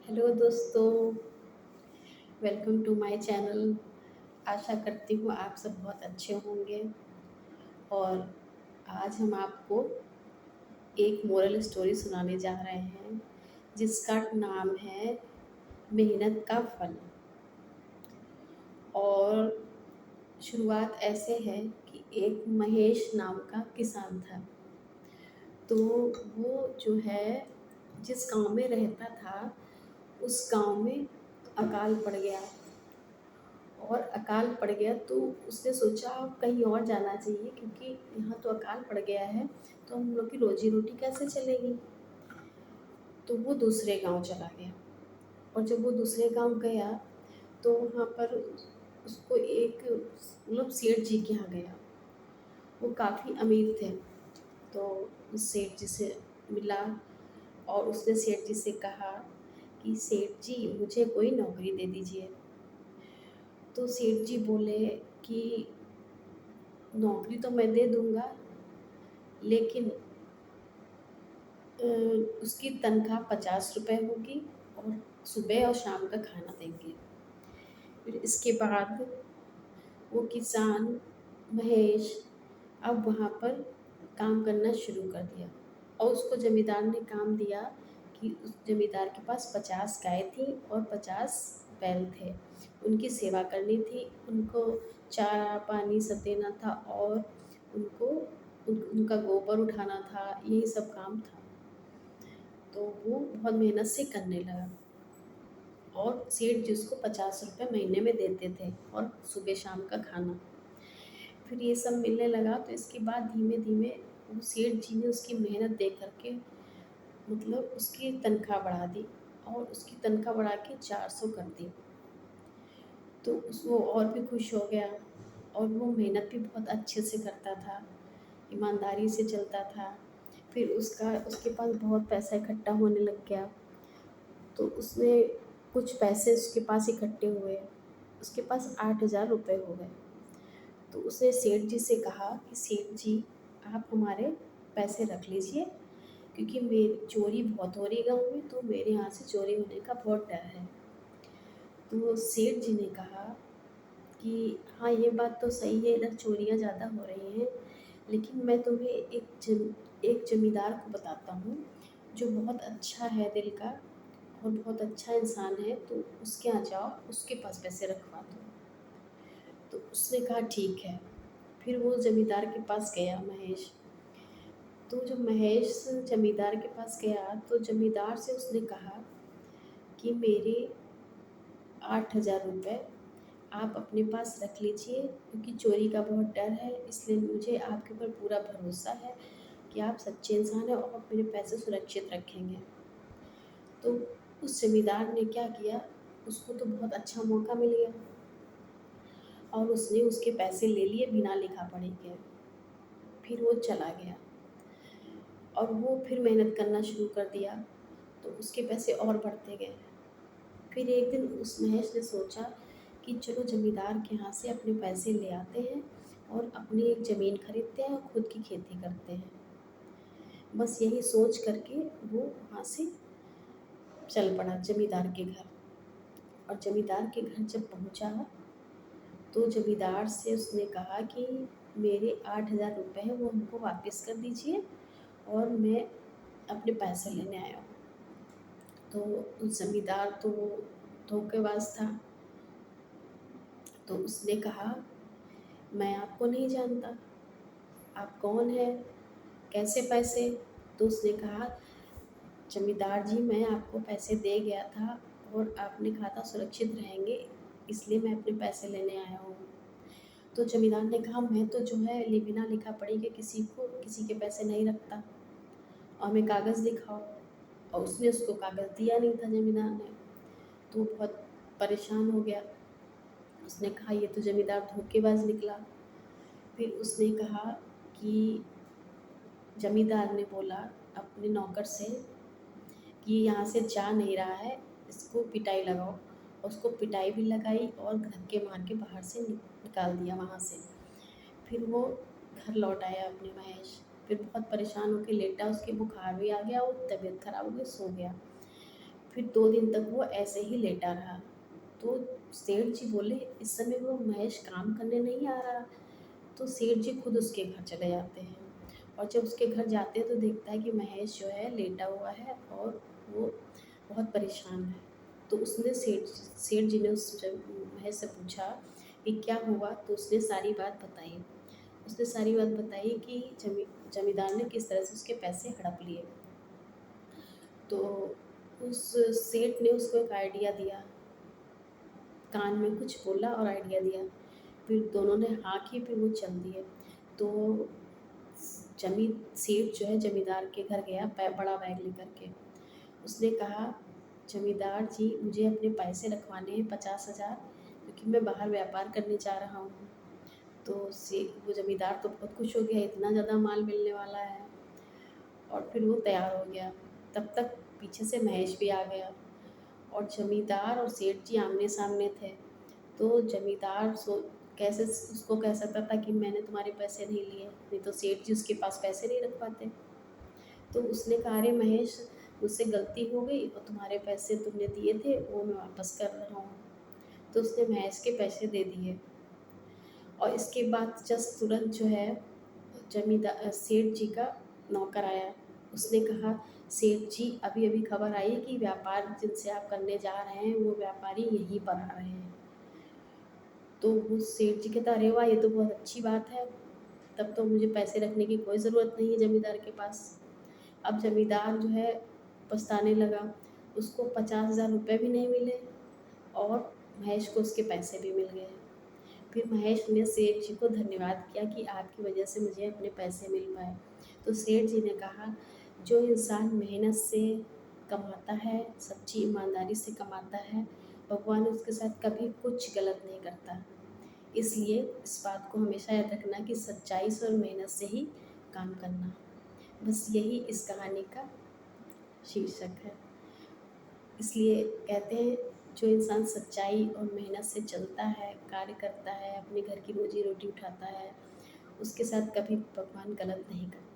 Hello दोस्तों, welcome to my channel. आशा करती हूँ आप सब बहुत अच्छे होंगे। और आज हम आपको एक मोरल स्टोरी सुनाने जा रहे हैं जिसका नाम है मेहनत का फल। और शुरुआत ऐसे है कि एक महेश नाम का किसान था। तो वो जो है जिस गांव में रहता था उस गांव में अकाल पड़ गया। और अकाल पड़ गया तो उसने सोचा अब कहीं और जाना चाहिए, क्योंकि यहाँ तो अकाल पड़ गया है तो हम लोग की रोजी रोटी कैसे चलेगी। तो वो दूसरे गांव चला गया। और जब वो दूसरे गांव गया तो वहाँ पर उसको एक मतलब सेठ जी के यहाँ गया। वो काफ़ी अमीर थे। तो उस सेठ जी से मिला और उसने सेठ जी से कहा कि सेठ जी मुझे कोई नौकरी दे दीजिए। तो सेठ जी बोले कि नौकरी तो मैं दे दूंगा, लेकिन उसकी तनख्वाह 50 रुपये होगी और सुबह और शाम का खाना देंगे। फिर इसके बाद वो किसान महेश अब वहाँ पर काम करना शुरू कर दिया। और उसको जमींदार ने काम दिया कि उस जमींदार के पास 50 गाय थी और 50 बैल थे। उनकी सेवा करनी थी, उनको चारा पानी सब देना था और उनको उनका गोबर उठाना था, यही सब काम था। तो वो बहुत मेहनत से करने लगा। और सेठ जी उसको 50 रुपये महीने में देते थे और सुबह शाम का खाना। फिर ये सब मिलने लगा तो इसके बाद धीमे धीमे वो सेठ जी ने उसकी मेहनत देख करके मतलब उसकी तनख्वाह बढ़ा दी। और उसकी तनख्वाह बढ़ा के 400 कर दी। तो वो और भी खुश हो गया। और वो मेहनत भी बहुत अच्छे से करता था, ईमानदारी से चलता था। फिर उसके पास बहुत पैसा इकट्ठा होने लग गया। तो उसने कुछ पैसे उसके पास इकट्ठे हुए। उसके पास 8,000 रुपये हो गए। तो उसने सेठ जी से कहा कि सेठ जी आप हमारे पैसे रख लीजिए, क्योंकि मेरी चोरी बहुत हो रही है गाँव में, तो मेरे यहाँ से चोरी होने का बहुत डर है। तो सेठ जी ने कहा कि हाँ ये बात तो सही है, इधर चोरियाँ ज़्यादा हो रही हैं, लेकिन मैं तुम्हें एक जमींदार को बताता हूँ जो बहुत अच्छा है दिल का और बहुत अच्छा इंसान है, तो उसके यहाँ जाओ, उसके पास पैसे रखवा दो। तो उसने कहा ठीक है। फिर वो जमींदार के पास गया महेश। तो जब महेश जमींदार के पास गया तो जमींदार से उसने कहा कि मेरे 8,000 रुपये आप अपने पास रख लीजिए, क्योंकि चोरी का बहुत डर है, इसलिए मुझे आपके ऊपर पूरा भरोसा है कि आप सच्चे इंसान हैं और आप मेरे पैसे सुरक्षित रखेंगे। तो उस जमींदार ने क्या किया, उसको तो बहुत अच्छा मौका मिल गया और उसने उसके पैसे ले लिए बिना लिखा पढ़ी के। फिर वो चला गया और वो फिर मेहनत करना शुरू कर दिया। तो उसके पैसे और बढ़ते गए। फिर एक दिन उस महेश ने सोचा कि चलो जमींदार के यहाँ से अपने पैसे ले आते हैं और अपनी एक ज़मीन खरीदते हैं और खुद की खेती करते हैं। बस यही सोच करके वो वहाँ से चल पड़ा जमींदार के घर। और जमींदार के घर जब पहुँचा तो जमींदार से उसने कहा कि मेरे 8,000 रुपये हैं वो हमको वापस कर दीजिए और मैं अपने पैसे लेने आया हूँ। तो जमींदार तो धोखेबाज था। तो उसने कहा मैं आपको नहीं जानता, आप कौन हैं, कैसे पैसे। तो उसने कहा जमींदार जी मैं आपको पैसे दे गया था और आपने कहा था सुरक्षित रहेंगे, इसलिए मैं अपने पैसे लेने आया हूँ। तो जमींदार ने कहा मैं तो जो है बिना लिखा पढ़ी के किसी के पैसे नहीं रखता, और हमें कागज़ दिखाओ। और उसने उसको कागज़ दिया नहीं था जमींदार ने। तो वो बहुत परेशान हो गया। उसने कहा ये तो ज़मींदार धोखेबाज निकला। फिर उसने कहा कि ज़मींदार ने बोला अपने नौकर से कि यहाँ से जा नहीं रहा है, इसको पिटाई लगाओ। और उसको पिटाई भी लगाई और धक्के मार के बाहर से निकाल दिया वहाँ से। फिर वो घर लौट आया अपने महेश। फिर बहुत परेशान होकर लेटा, उसके बुखार भी आ गया और तबीयत खराब हो गई, सो गया। फिर 2 दिन तक वो ऐसे ही लेटा रहा। तो सेठ जी बोले, इस समय वो महेश काम करने नहीं आ रहा। तो सेठ जी खुद उसके घर चले जाते हैं, और जब उसके घर जाते हैं तो देखता है कि महेश जो है लेटा हुआ है और वो बहुत परेशान है। तो उसने सेठ सेठ जी ने उस जब महेश से पूछा कि क्या हुआ, तो उसने सारी बात बताई। उसने सारी बात बताई कि जमींदार ने किस तरह से उसके पैसे हड़प लिए। तो उस सेठ ने उसको एक आइडिया दिया, कान में कुछ बोला और आइडिया दिया। फिर दोनों ने हाँ की, फिर वो चल दिए। तो जमी सेठ जो है जमींदार के घर गया बड़ा बैग लेकर के। उसने कहा, जमींदार जी मुझे अपने पैसे रखवाने हैं 50,000, क्योंकि मैं बाहर व्यापार करने जा रहा हूँ। तो से वो जमींदार तो बहुत खुश हो गया, इतना ज़्यादा माल मिलने वाला है। और फिर वो तैयार हो गया। तब तक पीछे से महेश भी आ गया, और जमींदार और सेठ जी आमने सामने थे। तो जमींदार कैसे उसको कह सकता था कि मैंने तुम्हारे पैसे नहीं लिए, नहीं तो सेठ जी उसके पास पैसे नहीं रख पाते। तो उसने कहा, अरे महेश, मुझसे गलती हो गई, और तुम्हारे पैसे तुमने दिए थे वो मैं वापस कर रहा हूँ। तो उसने महेश के पैसे दे दिए। और इसके बाद जस्ट तुरंत जो है जमींदार सेठ जी का नौकर आया। उसने कहा, सेठ जी अभी अभी खबर आई कि व्यापार जिनसे आप करने जा रहे हैं वो व्यापारी यहीं पर आ रहे हैं। तो वो सेठ जी कहता, अरे वाह, ये तो बहुत अच्छी बात है, तब तो मुझे पैसे रखने की कोई ज़रूरत नहीं है जमींदार के पास। अब जमींदार जो है पछताने लगा। उसको 50,000 रुपये भी नहीं मिले, और महेश को उसके पैसे भी मिल गए। फिर महेश ने सेठ जी को धन्यवाद किया कि आपकी वजह से मुझे अपने पैसे मिल पाए। तो सेठ जी ने कहा, जो इंसान मेहनत से कमाता है, सच्ची ईमानदारी से कमाता है, भगवान उसके साथ कभी कुछ गलत नहीं करता। इसलिए इस बात को हमेशा याद रखना कि सच्चाई से और मेहनत से ही काम करना। बस यही इस कहानी का शीर्षक है। इसलिए कहते हैं, जो इंसान सच्चाई और मेहनत से चलता है, कार्य करता है, अपने घर की रोजी रोटी उठाता है, उसके साथ कभी भगवान गलत नहीं करते।